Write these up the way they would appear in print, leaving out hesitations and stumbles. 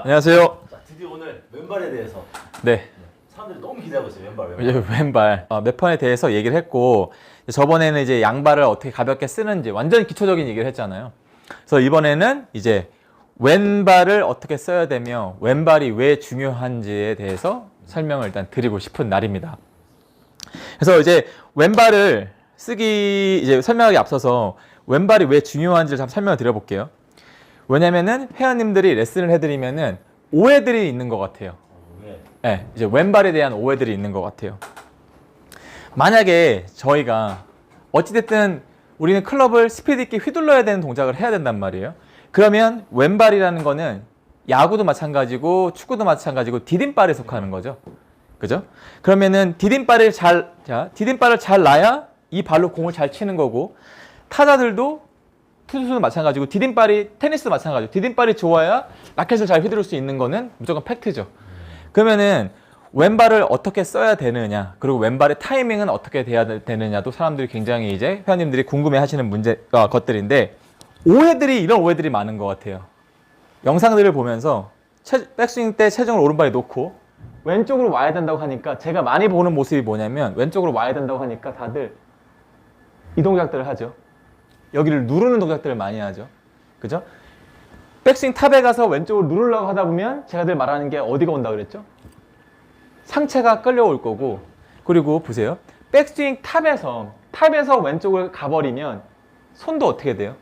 안녕하세요. 자, 드디어 오늘 왼발에 대해서 네. 사람들이 너무 기대하고 있어요. 왼발. 이제 왼발 몇 번에 대해서 얘기를 했고, 저번에는 이제 양발을 어떻게 가볍게 쓰는지 완전 기초적인 얘기를 했잖아요. 그래서 이번에는 이제 왼발을 어떻게 써야 되며 왼발이 왜 중요한지에 대해서 설명을 일단 드리고 싶은 날입니다. 그래서 이제 왼발을 쓰기 이제 설명하기 앞서서 왼발이 왜 중요한지를 잠깐 설명을 드려볼게요. 왜냐면은 회원님들이 레슨을 해드리면은 오해들이 있는 것 같아요. 네, 이제 왼발에 대한 오해들이 있는 것 같아요. 만약에 저희가 어찌됐든 우리는 클럽을 스피드 있게 휘둘러야 되는 동작을 해야 된단 말이에요. 그러면 왼발이라는 거는 야구도 마찬가지고 축구도 마찬가지고 디딤발에 속하는 거죠. 그죠? 그러면은 디딤발을 잘 놔야 이 발로 공을 잘 치는 거고, 타자들도 투수도 마찬가지고 테니스도 마찬가지고 디딤발이 좋아야 라켓을 잘 휘두를 수 있는 거는 무조건 팩트죠. 그러면은 왼발을 어떻게 써야 되느냐, 그리고 왼발의 타이밍은 어떻게 돼야 되느냐도 사람들이 굉장히 이제 회원님들이 궁금해 하시는 것들인데, 이런 오해들이 많은 것 같아요. 영상들을 보면서 백스윙 때 체중을 오른발에 놓고 왼쪽으로 와야 된다고 하니까, 제가 많이 보는 모습이 뭐냐면 왼쪽으로 와야 된다고 하니까 다들 이 동작들을 하죠. 여기를 누르는 동작들을 많이 하죠. 그죠? 백스윙 탑에 가서 왼쪽으로 누르려고 하다 보면 제가 늘 말하는 게 어디가 온다 그랬죠? 상체가 끌려올 거고, 그리고 보세요. 백스윙 탑에서 왼쪽을 가버리면 손도 어떻게 돼요?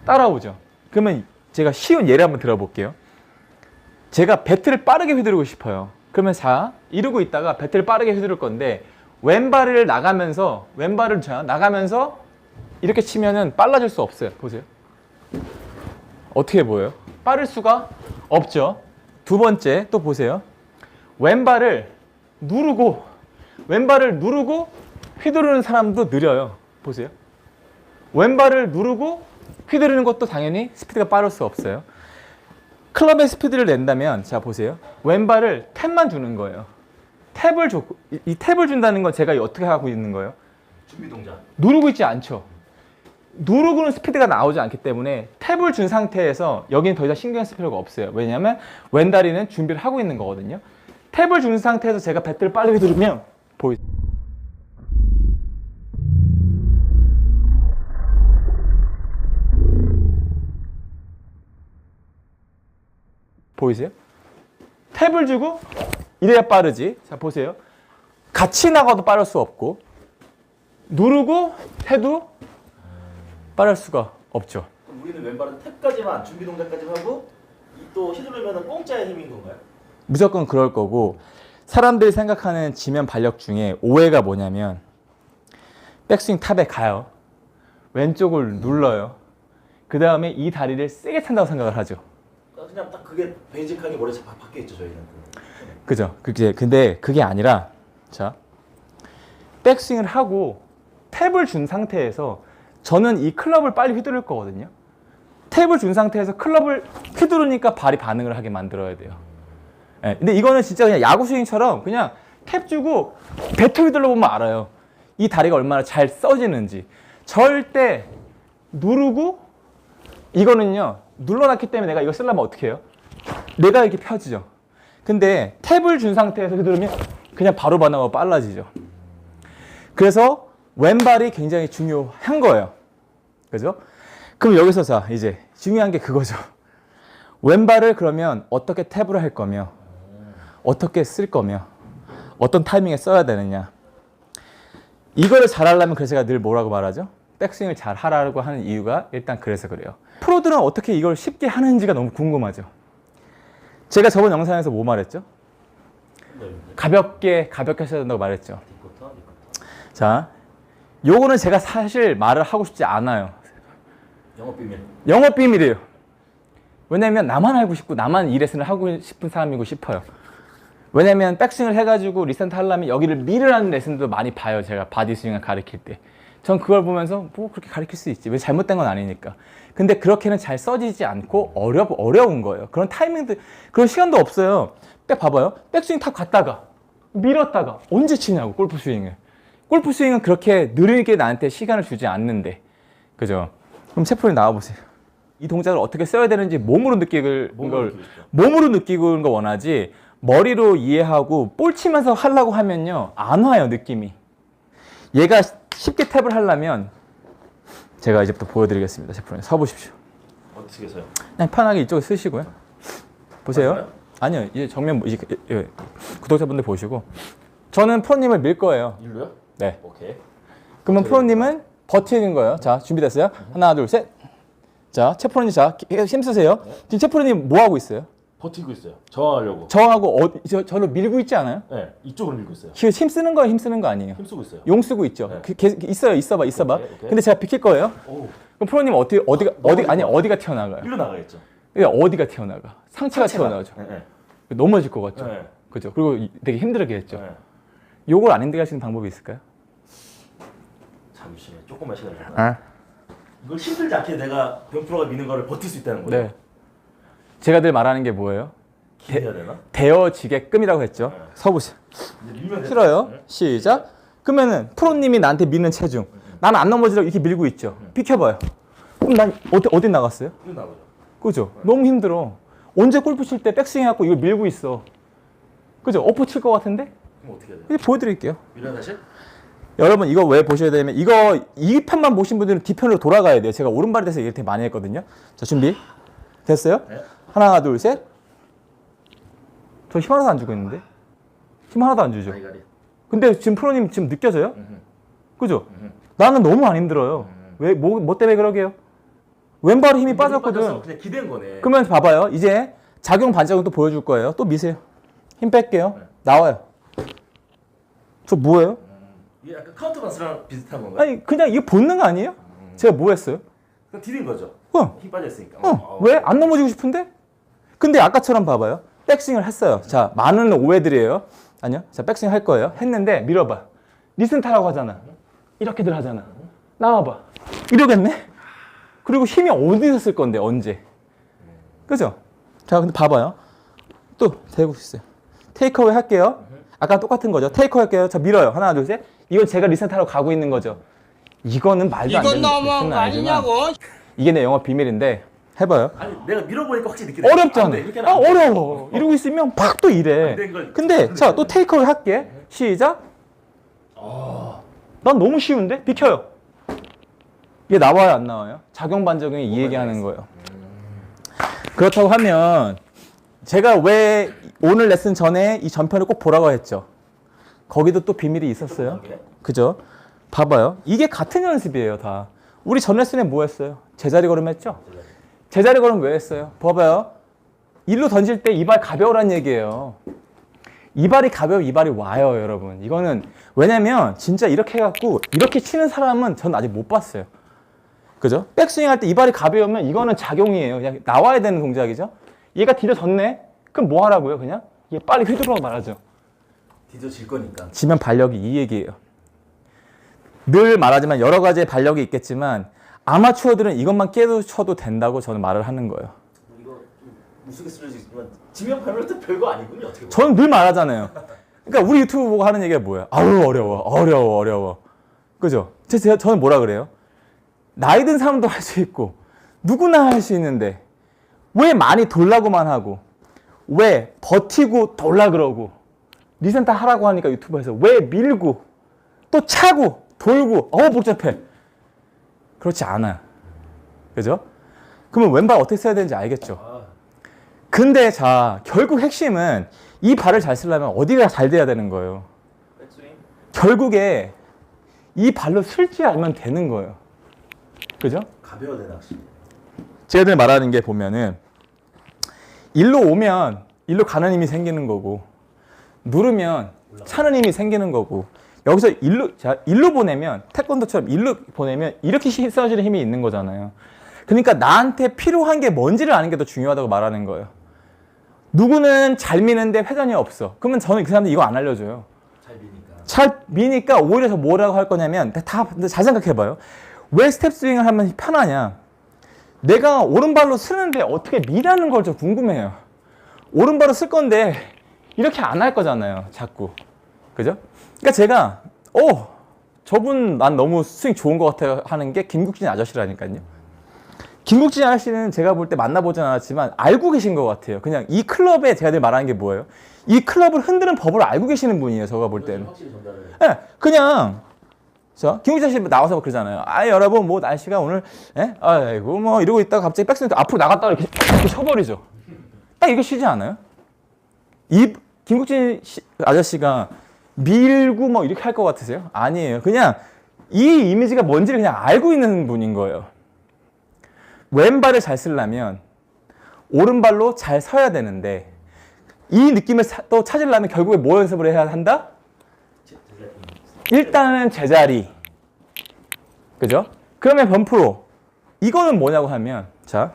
따라오죠. 그러면 제가 쉬운 예를 한번 들어볼게요. 제가 배트를 빠르게 휘두르고 싶어요. 그러면 이러고 있다가 배트를 빠르게 휘두를 건데, 왼발을 나가면서 이렇게 치면은 빨라질 수 없어요. 보세요. 어떻게 보여요? 빠를 수가 없죠. 두 번째 또 보세요. 왼발을 누르고 휘두르는 사람도 느려요. 보세요. 왼발을 누르고 휘두르는 것도 당연히 스피드가 빠를 수 없어요. 클럽의 스피드를 낸다면, 자 보세요. 왼발을 탭만 주는 거예요. 이 탭을 준다는 건 제가 어떻게 하고 있는 거예요? 준비 동작. 누르고 있지 않죠. 누르고는 스피드가 나오지 않기 때문에 탭을 준 상태에서 여기는 더 이상 신경 쓸 필요가 없어요. 왜냐하면 왼다리는 준비를 하고 있는 거거든요. 탭을 준 상태에서 제가 배트를 빨리 휘두르면 보이세요? 탭을 주고 이래야 빠르지. 자 보세요. 같이 나가도 빠를 수 없고, 누르고 해도 빠를 수가 없죠. 그럼 우리는 왼발은 탭까지만, 준비 동작까지만 하고 또 휘두르면 공짜의 힘인 건가요? 무조건 그럴 거고, 사람들이 생각하는 지면 발력 중에 오해가 뭐냐면, 백스윙 탑에 가요. 왼쪽을 눌러요. 그 다음에 이 다리를 세게 찬다고 생각을 하죠. 그냥 딱 그게 베이직하게 머리에 박혀 있죠, 저희는. 그죠? 근데 그게 아니라, 자, 백스윙을 하고 탭을 준 상태에서 저는 이 클럽을 빨리 휘두를 거거든요. 탭을 준 상태에서 클럽을 휘두르니까 발이 반응을 하게 만들어야 돼요. 네, 근데 이거는 진짜 그냥 야구 스윙처럼 그냥 탭 주고 배트 휘둘러 보면 알아요. 이 다리가 얼마나 잘 써지는지. 절대 누르고, 이거는요, 눌러놨기 때문에 내가 이거 쓰려면 어떻게 해요? 내가 이렇게 펴지죠. 근데 탭을 준 상태에서 휘두르면 그냥 바로 반응하고 빨라지죠. 그래서 왼발이 굉장히 중요한 거예요. 그죠? 그럼 여기서 이제 중요한 게 그거죠. 왼발을 그러면 어떻게 탭으로 할 거며, 어떻게 쓸 거며, 어떤 타이밍에 써야 되느냐. 이거를 잘 하려면 그래서 제가 늘 뭐라고 말하죠? 백스윙을 잘 하라고 하는 이유가 일단 그래서 그래요. 프로들은 어떻게 이걸 쉽게 하는지가 너무 궁금하죠. 제가 저번 영상에서 뭐 말했죠? 가볍게 하셔야 된다고 말했죠. 자, 요거는 제가 사실 말을 하고 싶지 않아요. 영업 비밀이에요. 왜냐면 나만 알고 싶고 나만 이 레슨을 하고 싶은 사람이고 싶어요. 왜냐면 백스윙을 해가지고 리센트 하려면 여기를 밀으라는 레슨도 많이 봐요. 제가 바디 스윙을 가르칠 때. 전 그걸 보면서 뭐 그렇게 가르칠 수 있지. 왜 잘못된 건 아니니까. 근데 그렇게는 잘 써지지 않고 어려운 거예요. 그런 타이밍도, 그런 시간도 없어요. 봐봐요. 백스윙 탑 갔다가 밀었다가 언제 치냐고, 골프 스윙을. 골프 스윙은 그렇게 느리게 나한테 시간을 주지 않는데. 그죠? 그럼 채프님 나와보세요. 이 동작을 어떻게 써야 되는지 몸으로 느끼는 걸 느끼고 싶죠. 몸으로 느끼는 거 원하지 머리로 이해하고 볼 치면서 하려고 하면요 안 와요 느낌이. 얘가 쉽게 탭을 하려면 제가 이제부터 보여드리겠습니다. 셰프님 서보십시오. 어떻게 써요? 그냥 편하게 이쪽에 쓰시고요. 보세요. 맞아요? 아니요 이제 정면 이제 구독자분들 보시고 저는 프로님을 밀 거예요. 일로요? 네. 오케이. 그러면 프로님은 버티는 거예요. 자 준비됐어요? 하나 둘 셋. 자 채프로님 자 힘쓰세요. 지금 채프로님 뭐 하고 있어요? 버티고 있어요. 저항하려고. 저하고 저로 밀고 있지 않아요? 네, 이쪽으로 밀고 있어요. 힘 쓰는 거예요, 힘 쓰는 거 아니에요? 힘쓰고 있어요. 용 쓰고 있죠. 네. 계속 있어봐. 오케이. 근데 제가 비킬 거예요. 오, 그럼 프로님 어디가 튀어나가요? 일로 나가겠죠. 그러니까 어디가 튀어나가? 상체가 튀어나가죠. 네, 네. 넘어질 것 같죠. 네. 그죠? 그리고 되게 힘들겠죠. 네. 요걸 안 힘들게 할 수 있는 방법이 있을까요? 잠시만, 조금만 시간 좀. 아, 이걸 힘들지 않게 내가 병프로가 미는 거를 버틸 수 있다는 거예요. 네. 제가 늘 말하는 게 뭐예요? 기대해야 되나? 되어지게끔이라고 했죠. 네. 서보세요. 이제 밀면 싫어요. 네. 시작. 그러면은 프로님이 나한테 미는 체중. 나는 안 넘어지려고 이렇게 밀고 있죠. 비켜봐요. 그럼 난 어디 나갔어요? 일로 나가죠. 그죠? 너무 힘들어. 언제 골프 칠 때 백스윙 해갖고 이걸 밀고 있어. 그죠? 어퍼 칠 것 같은데? 그럼 어떻게 해야 돼요? 이제 보여드릴게요. 밀어 다시? 여러분 이거 왜 보셔야 되냐면 이거 이 편만 보신 분들은 뒤편으로 돌아가야 돼요. 제가 오른발에 대해서 이렇게 많이 했거든요. 자 준비 됐어요? 네. 하나 둘 셋. 저 힘 하나도 안 주고 있는데? 힘 하나도 안 주죠. 가리가리. 근데 지금 프로님 지금 느껴져요? 음흠. 그죠? 음흠. 나는 너무 안 힘들어요. 왜 뭐 때문에 그러게요? 왼발에 힘이 빠져서 빠졌거든. 그냥 기댄 거네. 그러면 봐봐요. 이제 작용 반작용 또 보여줄 거예요. 또 미세요. 힘 뺄게요. 네. 나와요. 저 뭐예요? 이게 약간 카운터반스랑 비슷한 건가요? 아니 그냥 이거 본능 아니에요? 제가 뭐 했어요? 그럼 디딘 거죠. 어. 힘 빠졌으니까. 왜? 안 넘어지고 싶은데? 근데 아까처럼 봐봐요. 백스윙을 했어요. 자, 많은 오해들이에요. 아니요. 자, 백스윙 할 거예요. 했는데 밀어봐. 리슨 타라고 하잖아. 이렇게들 하잖아. 나와봐. 이러겠네? 그리고 힘이 어디서 쓸 건데, 언제? 그죠? 자, 근데 봐봐요. 또 대고 있어요. 테이크어웨이 할게요. 아까 똑같은 거죠. 테이크어웨이 할게요. 자, 밀어요. 하나, 둘, 셋. 이건 제가 리슨 타러 가고 있는 거죠. 이거는 말도 안 되는 이건 너무한 거 아니냐고. 이게 내 영업 비밀인데 해봐요. 아니 내가 밀어보니까 확실히 느끼네. 어렵잖아. 안 돼, 이렇게는 아 안 돼. 어려워. 이러고 있으면 팍 또 이래. 안 된 걸 근데 자 또 테이크어웨이 할게. 시작. 난 너무 쉬운데? 비켜요. 이게 나와요 안 나와요? 작용 반작용이 이 얘기하는 거예요. 그렇다고 하면 제가 왜 오늘 레슨 전에 이 전편을 꼭 보라고 했죠. 거기도 또 비밀이 있었어요. 그죠? 봐봐요. 이게 같은 연습이에요 다. 우리 전 레슨에 뭐 했어요? 제자리 걸음 했죠? 제자리 걸음 왜 했어요? 봐봐요. 일로 던질 때 이 발 가벼우란 얘기예요. 이 발이 가벼우면 이 발이 와요, 여러분. 이거는 왜냐면 진짜 이렇게 해갖고 이렇게 치는 사람은 전 아직 못 봤어요. 그죠? 백스윙 할 때 이 발이 가벼우면 이거는 작용이에요. 그냥 나와야 되는 동작이죠. 얘가 뒤져졌네? 그럼 뭐 하라고요, 그냥? 얘 빨리 휘두르라고 말하죠. 뒤져질 거니까. 지면 발력이 이 얘기예요. 늘 말하지만 여러 가지의 발력이 있겠지만 아마추어들은 이것만 깨도 된다고 저는 말을 하는 거예요. 이거 좀 우스갯소리지만 지면 발로도 별거 아니군요. 어떻게 보면. 저는 늘 말하잖아요. 그러니까 우리 유튜브 보고 하는 얘기가 뭐예요? 아우 어려워. 그죠? 저는 뭐라 그래요? 나이 든 사람도 할 수 있고 누구나 할 수 있는데 왜 많이 돌라고만 하고 왜 버티고 돌라 그러고 리센터 하라고 하니까 유튜브에서 왜 밀고 또 차고 돌고 복잡해. 그렇지 않아요. 그죠? 그러면 왼발 어떻게 써야 되는지 알겠죠? 근데 자 결국 핵심은 이 발을 잘 쓰려면 어디가 잘 돼야 되는 거예요. 백스윙. 결국에 이 발로 쓸지 알면 되는 거예요. 그죠? 가벼워야 되나 확실히. 제가 늘 말하는 게 보면은 일로 오면 일로 가는 힘이 생기는 거고 누르면 차는 힘이 생기는 거고 여기서 일로 보내면 태권도처럼 일로 보내면 이렇게 써지는 힘이 있는 거잖아요. 그러니까 나한테 필요한 게 뭔지를 아는 게 더 중요하다고 말하는 거예요. 누구는 잘 미는데 회전이 없어. 그러면 저는 그 사람들 이거 안 알려줘요. 잘 미니까. 잘 미니까 오히려 저 뭐라고 할 거냐면 잘 생각해봐요. 왜 스텝 스윙을 하면 편하냐? 내가 오른발로 쓰는데 어떻게 미라는 걸 좀 궁금해요. 오른발로 쓸 건데 이렇게 안 할 거잖아요. 자꾸. 그죠? 그러니까 제가 저분 난 너무 스윙 좋은 것 같아요 하는 게 김국진 아저씨라니까요. 김국진 아저씨는 제가 볼 때 만나보진 않았지만 알고 계신 것 같아요. 그냥 이 클럽에 제가 늘 말하는 게 뭐예요? 이 클럽을 흔드는 법을 알고 계시는 분이에요. 제가 볼 때는. 확실히 전달을. 예, 그냥 김국진 씨 나와서 그러잖아요. 아 여러분 뭐 날씨가 오늘 아이고 뭐 이러고 있다가 갑자기 백스윙 앞으로 나갔다가 이렇게 쳐버리죠. 딱 이렇게 쉬지 않아요? 이 김국진 아저씨가 밀고 뭐 이렇게 할 것 같으세요? 아니에요. 그냥 이 이미지가 뭔지를 그냥 알고 있는 분인 거예요. 왼발을 잘 쓰려면 오른발로 잘 서야 되는데 이 느낌을 또 찾으려면 결국에 뭐 연습을 해야 한다? 일단은 제자리. 그죠? 그러면 범프로. 이거는 뭐냐고 하면, 자,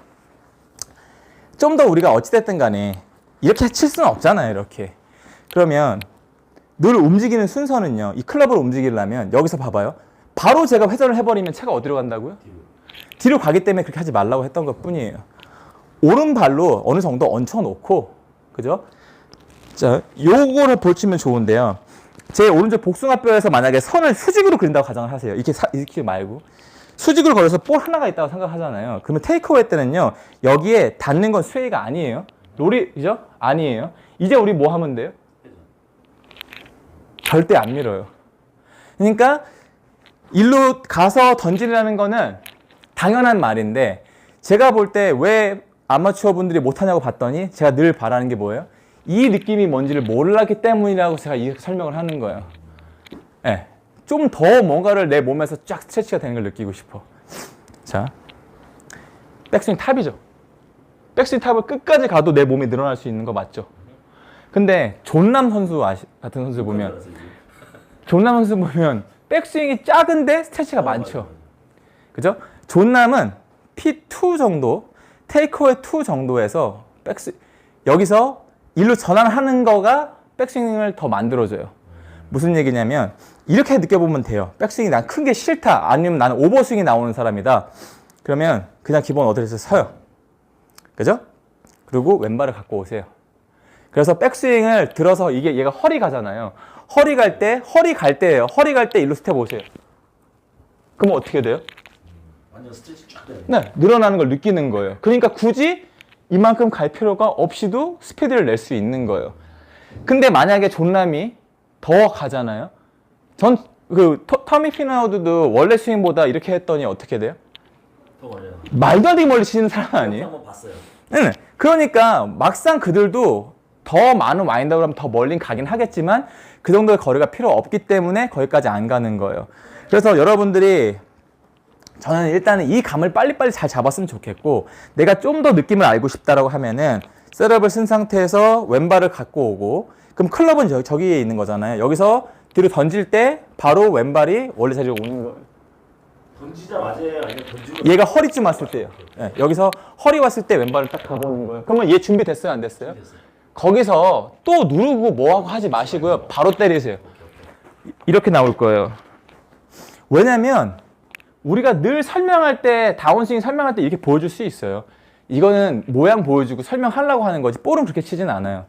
좀 더 우리가 어찌됐든 간에 이렇게 칠 수는 없잖아요, 이렇게. 그러면 늘 움직이는 순서는요, 이 클럽을 움직이려면 여기서 봐봐요. 바로 제가 회전을 해버리면 채가 어디로 간다고요? 뒤로 가기 때문에 그렇게 하지 말라고 했던 것 뿐이에요. 오른발로 어느 정도 얹혀놓고, 그죠? 자, 요거를 보시면 좋은데요. 제 오른쪽 복숭아뼈에서 만약에 선을 수직으로 그린다고 가정을 하세요. 이렇게 말고. 수직으로 걸어서 볼 하나가 있다고 생각하잖아요. 그러면 테이크어웨이 때는요, 여기에 닿는 건 스웨이가 아니에요. 롤이죠? 아니에요. 이제 우리 뭐 하면 돼요? 절대 안 밀어요. 그러니까, 일로 가서 던지라는 거는 당연한 말인데, 제가 볼 때 왜 아마추어 분들이 못하냐고 봤더니, 제가 늘 바라는 게 뭐예요? 이 느낌이 뭔지를 몰랐기 때문이라고 제가 이렇게 설명을 하는 거예요. 네. 좀 더 뭔가를 내 몸에서 쫙 스트레치가 되는 걸 느끼고 싶어. 자, 백스윙 탑이죠. 백스윙 탑을 끝까지 가도 내 몸이 늘어날 수 있는 거 맞죠? 근데 존남 선수 같은 선수 보면 백스윙이 작은데 스트레치가 많죠. 그죠? 존남은 P2 정도, 테이크어웨이 2 정도에서 여기서 일로 전환하는 거가 백스윙을 더 만들어줘요. 무슨 얘기냐면 이렇게 느껴보면 돼요. 백스윙이 난 큰 게 싫다. 아니면 나는 오버스윙이 나오는 사람이다. 그러면 그냥 기본 어드레스 서요. 그죠? 그리고 왼발을 갖고 오세요. 그래서 백스윙을 들어서 얘가 허리 가잖아요. 허리 갈 때예요. 허리 갈 때 일로 스텝 오세요. 그럼 어떻게 돼요? 완전 스트레치 쫙 돼요. 네, 늘어나는 걸 느끼는 거예요. 그러니까 굳이 이만큼 갈 필요가 없이도 스피드를 낼 수 있는 거예요. 근데 만약에 존남이 더 가잖아요. 터미 피나우드도 원래 스윙보다 이렇게 했더니 어떻게 돼요? 더 멀어요. 말도 안 되게 멀리 치는 사람 아니에요? 한번 봤어요. 네. 그러니까 막상 그들도 더 많은 와인드업을 하면 더 멀리 가긴 하겠지만 그 정도의 거리가 필요 없기 때문에 거기까지 안 가는 거예요. 그래서 여러분들이 저는 일단은 이 감을 빨리빨리 잘 잡았으면 좋겠고 내가 좀 더 느낌을 알고 싶다라고 하면은 셋업을 쓴 상태에서 왼발을 갖고 오고 그럼 클럽은 저기에 있는 거잖아요. 여기서 뒤로 던질 때 바로 왼발이 원래 자리로 오는 거예요. 던지자마자 아니면 던지고 얘가 허리쯤 왔을 때요. 네, 여기서 허리 왔을 때 왼발을 딱 가보는 거예요. 그러면 얘 준비됐어요? 안 됐어요? 거기서 또 누르고 뭐하고 하지 마시고요. 바로 때리세요. 이렇게 나올 거예요. 왜냐면 우리가 늘 설명할 때 다운스윙 설명할 때 이렇게 보여줄 수 있어요. 이거는 모양 보여주고 설명하려고 하는 거지 볼은 그렇게 치진 않아요.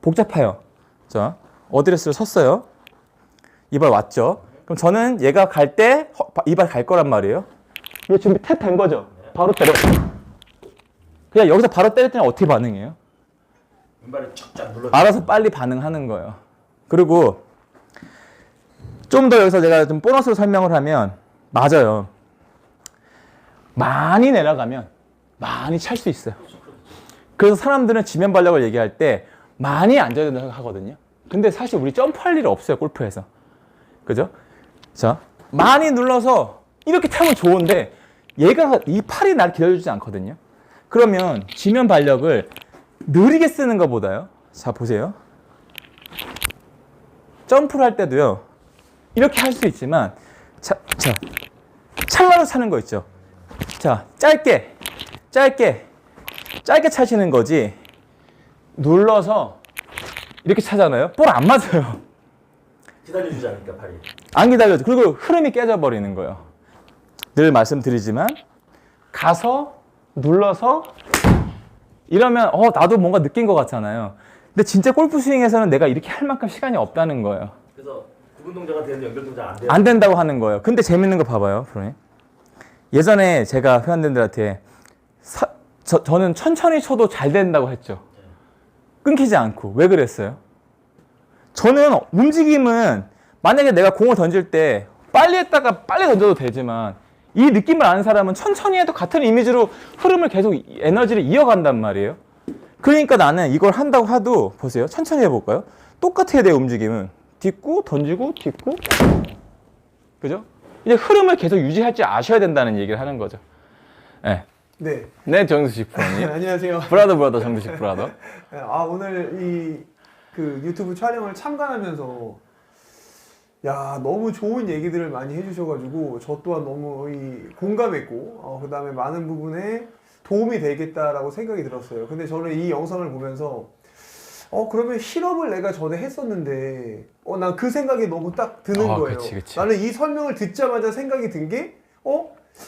복잡해요. 자, 어드레스를 섰어요. 이발 왔죠. 그럼 저는 얘가 갈 때 이발 갈 거란 말이에요. 이게 준비 탭 된 거죠. 바로 때려. 그냥 여기서 바로 때릴 때는 어떻게 반응해요? 왼발을 쫙쫙 눌러. 알아서 빨리 반응하는 거예요. 그리고 좀 더 여기서 내가 좀 보너스로 설명을 하면 맞아요. 많이 내려가면 많이 찰 수 있어요. 그래서 사람들은 지면 발력을 얘기할 때 많이 앉아야 된다고 하거든요. 근데 사실 우리 점프할 일 없어요, 골프에서. 그죠? 자, 많이 눌러서 이렇게 타면 좋은데 얘가 이 팔이 날 기다려주지 않거든요. 그러면 지면 발력을 느리게 쓰는 것보다요. 자, 보세요. 점프를 할 때도요. 이렇게 할 수 있지만 찰나로 차는 거 있죠. 자, 짧게 차시는 거지. 눌러서 이렇게 차잖아요. 볼 안 맞아요. 기다려주지 않으니까 팔이. 안 기다려져. 그리고 흐름이 깨져버리는 거예요. 늘 말씀드리지만 가서 눌러서 이러면 나도 뭔가 느낀 것 같잖아요. 근데 진짜 골프 스윙에서는 내가 이렇게 할 만큼 시간이 없다는 거예요. 그래서 구분 동작은 되는데 연결 동작 안 돼요. 안 된다고 하는 거예요. 근데 재밌는 거 봐봐요, 프로님. 예전에 제가 회원들한테 저는 천천히 쳐도 잘 된다고 했죠. 끊기지 않고. 왜 그랬어요? 저는 움직임은 만약에 내가 공을 던질 때 빨리 했다가 빨리 던져도 되지만 이 느낌을 아는 사람은 천천히 해도 같은 이미지로 흐름을 계속 에너지를 이어간단 말이에요. 그러니까 나는 이걸 한다고 해도 보세요. 천천히 해볼까요? 똑같아야 돼요. 움직임은. 딛고 던지고 딛고 그죠? 이제 흐름을 계속 유지할 줄 아셔야 된다는 얘기를 하는 거죠. 네. 네. 네, 정두식 프로님. 안녕하세요. 브라더 정두식 브라더. 오늘 그 유튜브 촬영을 참관하면서 너무 좋은 얘기들을 많이 해주셔가지고 저 또한 너무 공감했고 그다음에 많은 부분에 도움이 되겠다라고 생각이 들었어요. 근데 저는 이 영상을 보면서 그러면 실업을 내가 전에 했었는데 난 그 생각이 너무 딱 드는 거예요. 그치. 나는 이 설명을 듣자마자 생각이 든 게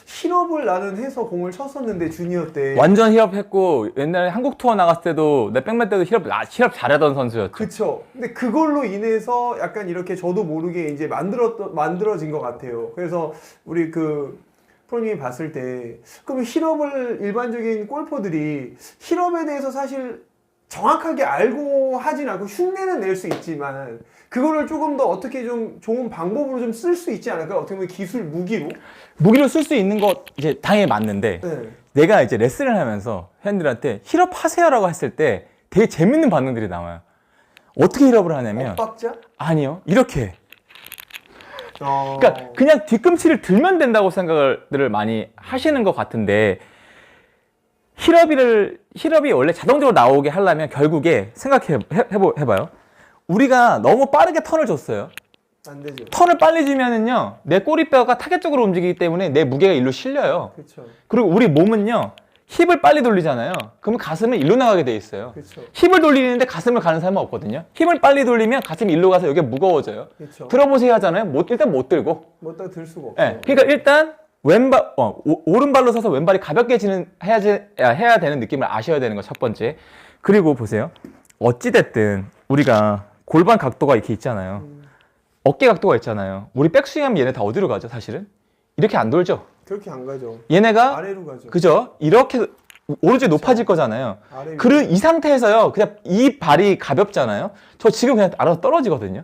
실업을 나는 해서 공을 쳤었는데 주니어 때 완전 실업했고 옛날에 한국 투어 나갔을 때도 내 백맨 때도 실업 잘하던 선수였죠. 그쵸. 근데 그걸로 인해서 약간 이렇게 저도 모르게 이제 만들어진 것 같아요. 그래서 우리 그 프로님이 봤을 때 그럼 실업을 일반적인 골퍼들이 실업에 대해서 사실 정확하게 알고 하진 않고 흉내는 낼 수 있지만 그거를 조금 더 어떻게 좀 좋은 방법으로 좀 쓸 수 있지 않을까? 어떻게 보면 기술 무기로 쓸 수 있는 것 이제 당연히 맞는데 네. 내가 이제 레슨을 하면서 회원들한테 실업하세요라고 했을 때 되게 재밌는 반응들이 나와요. 어떻게 실업을 하냐면 엇박자? 아니요 이렇게 해. 그러니까 그냥 뒤꿈치를 들면 된다고 생각을 많이 하시는 것 같은데 실업이 원래 자동적으로 나오게 하려면 결국에 해봐요. 우리가 너무 빠르게 턴을 줬어요. 안 되죠. 턴을 빨리 주면은요 내 꼬리뼈가 타겟 쪽으로 움직이기 때문에 내 무게가 일로 실려요. 그렇죠. 그리고 우리 몸은요 힙을 빨리 돌리잖아요. 그러면 가슴은 일로 나가게 돼 있어요. 그렇죠. 힙을 돌리는데 가슴을 가는 사람은 없거든요. 힘을 빨리 돌리면 가슴이 일로 가서 여기가 무거워져요. 그렇죠. 들어보세요 하잖아요. 일단 못 들고. 뭐딱 들 수가 없어. 네, 그러니까 일단 오른발로 서서 왼발이 가볍게 해야 되는 느낌을 아셔야 되는 거 첫 번째. 그리고 보세요. 어찌됐든 우리가 골반 각도가 이렇게 있잖아요. 어깨 각도가 있잖아요. 우리 백스윙하면 얘네 다 어디로 가죠 사실은? 이렇게 안 돌죠. 그렇게 안 가죠. 얘네가 아래로 가죠. 그죠? 이렇게 오른쪽이 높아질 거잖아요. 아래 이 상태에서요. 그냥 이 발이 가볍잖아요. 저 지금 그냥 알아서 떨어지거든요.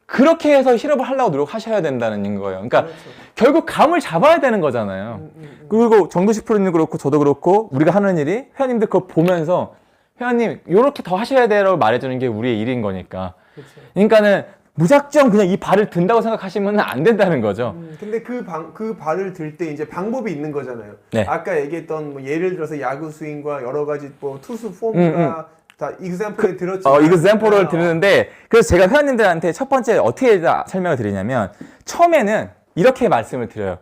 그렇게 해서 실업을 하려고 노력하셔야 된다는 거예요. 그러니까 그렇죠. 결국 감을 잡아야 되는 거잖아요. 그리고 정두식 프로님도 그렇고 저도 그렇고 우리가 하는 일이 회원님들 그걸 보면서 회원님 이렇게 더 하셔야 돼라고 말해주는 게 우리의 일인 거니까. 그렇죠. 그러니까는 무작정 그냥 이 발을 든다고 생각하시면 안 된다는 거죠. 근데 그 발을 들 때 이제 방법이 있는 거잖아요. 네. 아까 얘기했던 뭐 예를 들어서 야구 스윙과 여러 가지 뭐 투수 폼과 다 익샘플에 들었지만 이그샘플을 드리는데 그래서 제가 회원님들한테 첫 번째 어떻게 설명을 드리냐면 처음에는 이렇게 말씀을 드려요.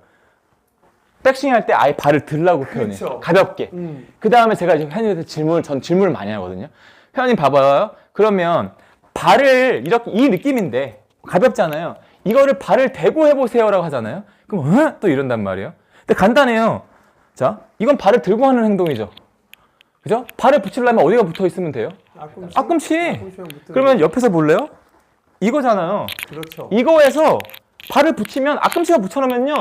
백스윙 할 때 아예 발을 들라고 표현해요. 그렇죠. 가볍게. 그 다음에 제가 이제 회원님한테 질문을 많이 하거든요. 회원님 봐봐요. 그러면 발을 이렇게 이 느낌인데 가볍잖아요. 이거를 발을 대고 해보세요라고 하잖아요. 그럼 또 이런단 말이에요. 근데 간단해요. 자, 이건 발을 들고 하는 행동이죠. 그죠? 발을 붙이려면 어디가 붙어 있으면 돼요? 앞꿈치. 그러면 옆에서 볼래요? 이거잖아요. 그렇죠. 이거에서 발을 붙이면 앞꿈치가 붙여놓으면요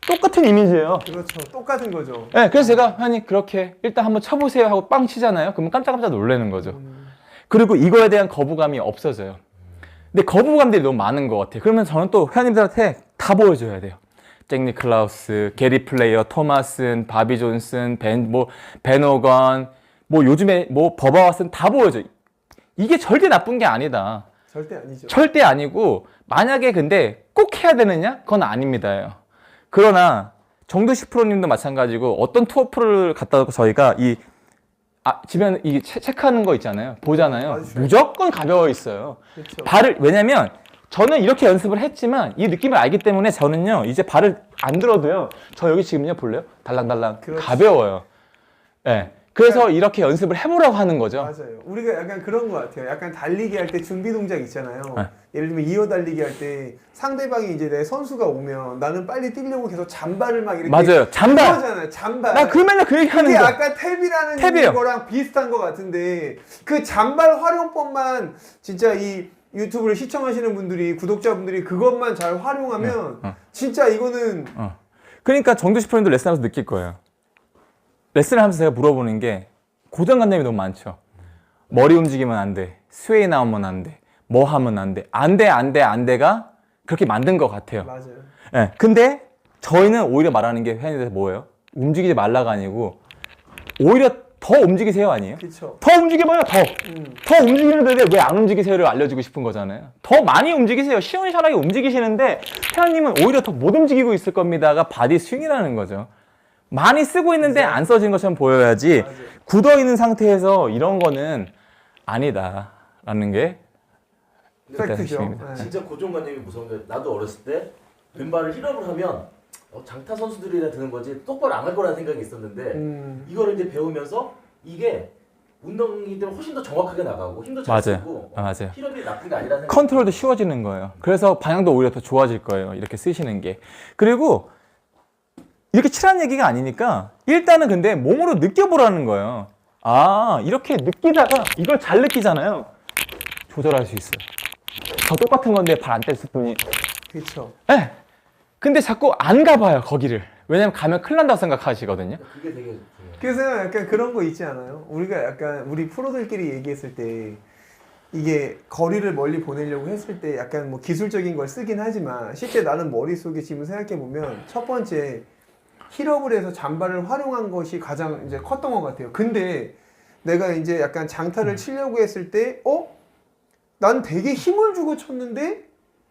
똑같은 이미지예요. 그렇죠. 똑같은 거죠. 네, 그래서 제가 회원님 그렇게 일단 한번 쳐보세요 하고 빵 치잖아요. 그러면 깜짝깜짝 놀라는 거죠. 그리고 이거에 대한 거부감이 없어져요. 근데 거부감들이 너무 많은 것 같아요. 그러면 저는 또 회원님들한테 다 보여줘야 돼요. 잭 니클라우스, 게리 플레이어, 토마슨, 바비 존슨, 벤 오건, 요즘에 버바 왓슨 다 보여줘요. 이게 절대 나쁜 게 아니다. 절대 아니죠. 절대 아니고 만약에 근데 꼭 해야 되느냐? 그건 아닙니다. 그러나 정두식 프로님도 마찬가지고 어떤 투어 프로를 갔다 와서 저희가 집에 이 체크하는 거 있잖아요. 보잖아요. 맞아요. 무조건 가벼워 있어요. 그렇죠. 왜냐면 저는 이렇게 연습을 했지만 이 느낌을 알기 때문에 저는요 이제 발을 안 들어도요 저 여기 지금요 볼래요? 달랑달랑 그렇지. 가벼워요. 네. 그래서 이렇게 연습을 해보라고 하는 거죠. 맞아요. 우리가 약간 그런 것 같아요. 약간 달리기 할 때 준비 동작 있잖아요. 네. 예를 들면 이어 달리기 할 때 상대방이 이제 내 선수가 오면 나는 빨리 뛰려고 계속 잔발을 막 이렇게 맞아요. 잔발. 그거잖아요. 잔발. 나 맨날 그 얘기 하는 그게 거. 아까 탭이라는 거랑 비슷한 것 같은데 그 잔발 활용법만 진짜 이 유튜브를 시청하시는 분들이 구독자분들이 그것만 잘 활용하면 진짜 이거는 그러니까 정두식 프로님도 레슨하면서 느낄 거예요. 레슨을 하면서 제가 물어보는 게 고정관념이 너무 많죠. 머리 움직이면 안 돼. 스웨이 나오면 안 돼. 뭐 하면 안 돼. 안 돼, 안 돼, 안 돼가 그렇게 만든 것 같아요. 맞아요. 네. 근데 저희는 오히려 말하는 게 회원에 대해서 뭐예요? 움직이지 말라가 아니고 오히려 더 움직이세요 아니에요? 그렇죠. 더 움직여봐요 더 움직이는데 왜 안 움직이세요를 알려주고 싶은 거잖아요. 더 많이 움직이세요. 시원시원하게 움직이시는데 회원님은 오히려 더 못 움직이고 있을 겁니다가 바디 스윙이라는 거죠. 많이 쓰고 있는데 안 써진 것처럼 보여야지 맞아요. 굳어있는 상태에서 이런 거는 아니다라는 게 팩트죠. 핵심입니다. 네. 진짜 고정관념이 무서운 게 나도 어렸을 때 왼발을 힐업을 하면 장타 선수들이라 드는 거지 똑바로 안 할 거라는 생각이 있었는데 이거를 이제 배우면서 이게 운동이기 때문에 훨씬 더 정확하게 나가고 힘도 잘 맞아요. 쓰고 맞아요. 힐업이 나쁜 게 아니라는 생각이 컨트롤도 쉬워지는 거예요. 그래서 방향도 오히려 더 좋아질 거예요. 이렇게 쓰시는 게. 그리고 이렇게 치라는 얘기가 아니니까 일단은 근데 몸으로 느껴보라는 거예요. 아, 이렇게 느끼다가 이걸 잘 느끼잖아요. 조절할 수 있어요. 더 똑같은 건데 발 안 뗐을 뿐이. 그렇죠. 네. 근데 자꾸 안 가봐요, 거기를. 왜냐면 가면 큰일 난다고 생각하시거든요. 그게 되게 중요해요. 그래서 약간 그런 거 있지 않아요? 우리가 약간 우리 프로들끼리 얘기했을 때 이게 거리를 멀리 보내려고 했을 때 약간 뭐 기술적인 걸 쓰긴 하지만 실제 나는 머릿속에 지금 생각해 보면 첫 번째 힐업을 해서 잠바를 활용한 것이 가장 이제 컸던 것 같아요. 근데 내가 이제 약간 장타를 치려고 했을 때 난 되게 힘을 주고 쳤는데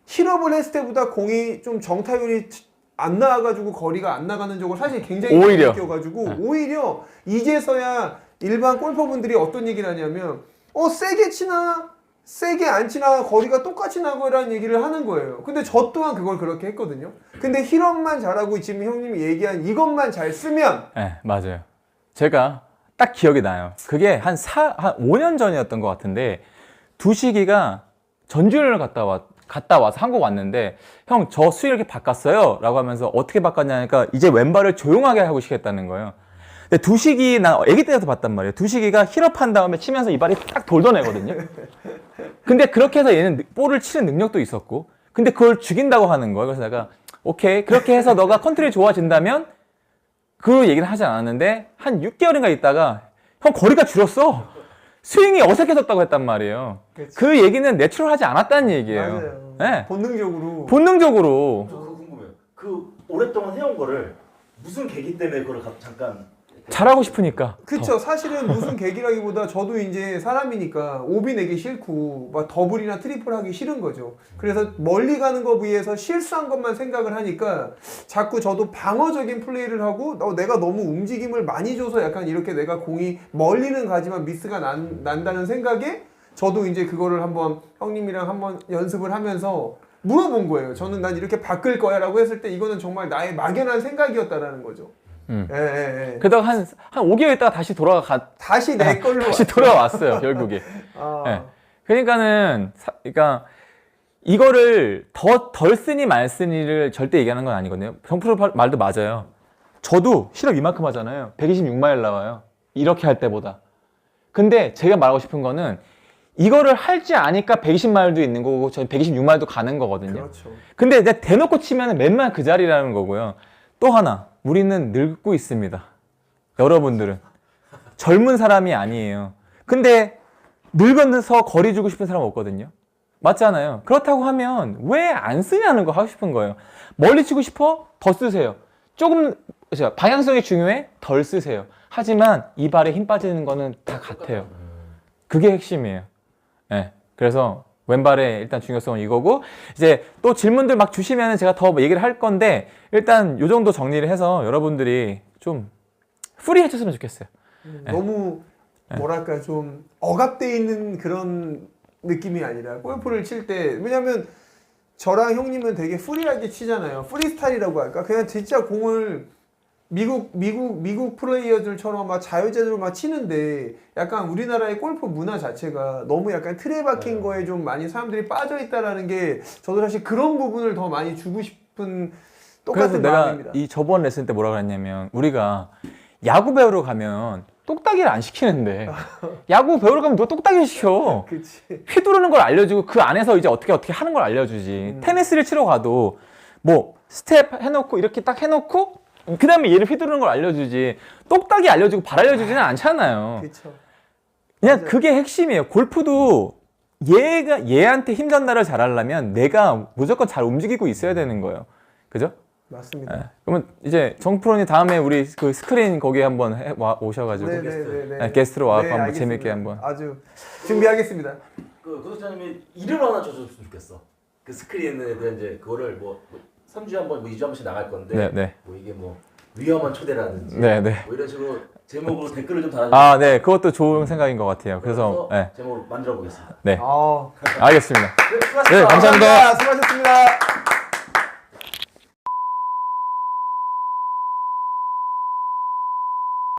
힐업을 했을 때보다 공이 좀 정타율이 안 나와가지고 거리가 안 나가는 적을 사실 굉장히 많이 오히려. 느껴가지고 오히려 이제서야 일반 골퍼분들이 어떤 얘기를 하냐면 세게 치나 세게 안 치나 거리가 똑같이 나고라는 얘기를 하는 거예요. 근데 저 또한 그걸 그렇게 했거든요. 근데 힐업만 잘하고 지금 형님이 얘기한 이것만 잘 쓰면 네, 맞아요. 제가 딱 기억이 나요. 그게 한 5년 전이었던 것 같은데 두식이가 전주를 갔다 와서 한국 왔는데 형 저 스윙 이렇게 바꿨어요 라고 하면서 어떻게 바꿨냐니까 이제 왼발을 조용하게 하고 싶겠다는 거예요. 근데 두식이 나 아기 때부터 봤단 말이에요. 두식이가 힐업한 다음에 치면서 이 발이 딱 돌더내거든요. 근데 그렇게 해서 얘는 볼을 치는 능력도 있었고 근데 그걸 죽인다고 하는 거예요. 그래서 내가 오케이 그렇게 해서 너가 컨트롤이 좋아진다면 그 얘기는 하지 않았는데 한 6개월인가 있다가 형 거리가 줄었어. 스윙이 어색해졌다고 했단 말이에요. 그치. 그 얘기는 내추럴하지 않았다는 얘기예요. 맞아요. 네. 본능적으로 본능적으로. 저 그거 궁금해요. 그 오랫동안 해온 거를 무슨 계기 때문에 그걸 잠깐 잘하고 싶으니까. 그쵸. 사실은 무슨 계기라기보다 저도 이제 사람이니까 오비 내기 싫고 막 더블이나 트리플 하기 싫은 거죠. 그래서 멀리 가는 거 위해서 실수한 것만 생각을 하니까 자꾸 저도 방어적인 플레이를 하고 내가 너무 움직임을 많이 줘서 약간 이렇게 내가 공이 멀리는 가지만 미스가 난다는 생각에 저도 이제 그거를 한번 형님이랑 한번 연습을 하면서 물어본 거예요. 저는 난 이렇게 바꿀 거야 라고 했을 때 이거는 정말 나의 막연한 생각이었다라는 거죠. 예. 그러다가 한 5개월 있다가 다시 다시 내 걸로 다시 돌아왔어요, 결국에. 아. 네. 그러니까 이거를 덜 쓰니 말 쓰니를 절대 얘기하는 건 아니거든요. 정프로 말도 맞아요. 저도 실업 이만큼 하잖아요. 126마일 나와요. 이렇게 할 때보다. 근데 제가 말하고 싶은 거는 이거를 할지 아니까 120마일도 있는 거고 저는 126마일도 가는 거거든요. 그렇죠. 근데 내가 대놓고 치면 맨날 그 자리라는 거고요. 또 하나, 우리는 늙고 있습니다. 여러분들은. 젊은 사람이 아니에요. 근데 늙어서 거리 주고 싶은 사람 없거든요. 맞잖아요. 그렇다고 하면 왜 안 쓰냐는 거 하고 싶은 거예요. 멀리 치고 싶어? 더 쓰세요. 조금, 방향성이 중요해? 덜 쓰세요. 하지만 이 발에 힘 빠지는 거는 다 같아요. 그게 핵심이에요. 네. 그래서 왼발의 일단 중요성은 이거고 이제 또 질문들 막 주시면 제가 더 얘기를 할 건데 일단 요 정도 정리를 해서 여러분들이 좀 프리 해줬으면 좋겠어요. 너무 뭐랄까 좀 억압돼 있는 그런 느낌이 아니라 골프를 칠 때 왜냐면 저랑 형님은 되게 프리하게 치잖아요. 프리스타일이라고 할까? 그냥 진짜 공을 미국 플레이어들처럼 막 자유자재로 막 치는데 약간 우리나라의 골프 문화 자체가 너무 약간 틀에 박힌 거에 좀 많이 사람들이 빠져 있다라는 게 저도 사실 그런 부분을 더 많이 주고 싶은 그래서 똑같은 내가 마음입니다. 이 저번 레슨 때 뭐라 그랬냐면 우리가 야구 배우러 가면 똑딱이를 안 시키는데 야구 배우러 가면 너 똑딱이 시켜. 그치. 휘두르는 걸 알려주고 그 안에서 이제 어떻게 하는 걸 알려주지. 테니스를 치러 가도 뭐 스텝 해놓고 이렇게 딱 해놓고 그 다음에 얘를 휘두르는 걸 알려주지. 똑딱이 알려주고 발 알려주지는 않잖아요. 그렇죠. 그냥 맞아요. 그게 핵심이에요. 골프도 얘한테 힘 전달을 잘하려면 내가 무조건 잘 움직이고 있어야 되는 거예요. 그죠? 맞습니다. 네. 그러면 이제 정프로님 다음에 우리 그 스크린 거기에 한번 오셔가지고 네네네. 게스트로 와서 네, 한번 알겠습니다. 재밌게 한번. 아주 준비하겠습니다. 그 구독자님이 이름을 하나 줘줬으면 좋겠어. 그 스크린에 대한 이제 그거를 뭐 3주에 한 번, 뭐 2주에 한 번씩 나갈 건데 네, 네. 뭐 이게 뭐 위험한 초대라든지 네, 네. 뭐 이런 식으로 제목으로 댓글을 좀 달아주세요. 아, 네. 그것도 좋은 생각인 것 같아요. 그래서 네. 제목을 만들어 보겠습니다. 네. 아, 알겠습니다. 네, 수고하셨습니다. 네, 감사합니다. 수고하셨습니다.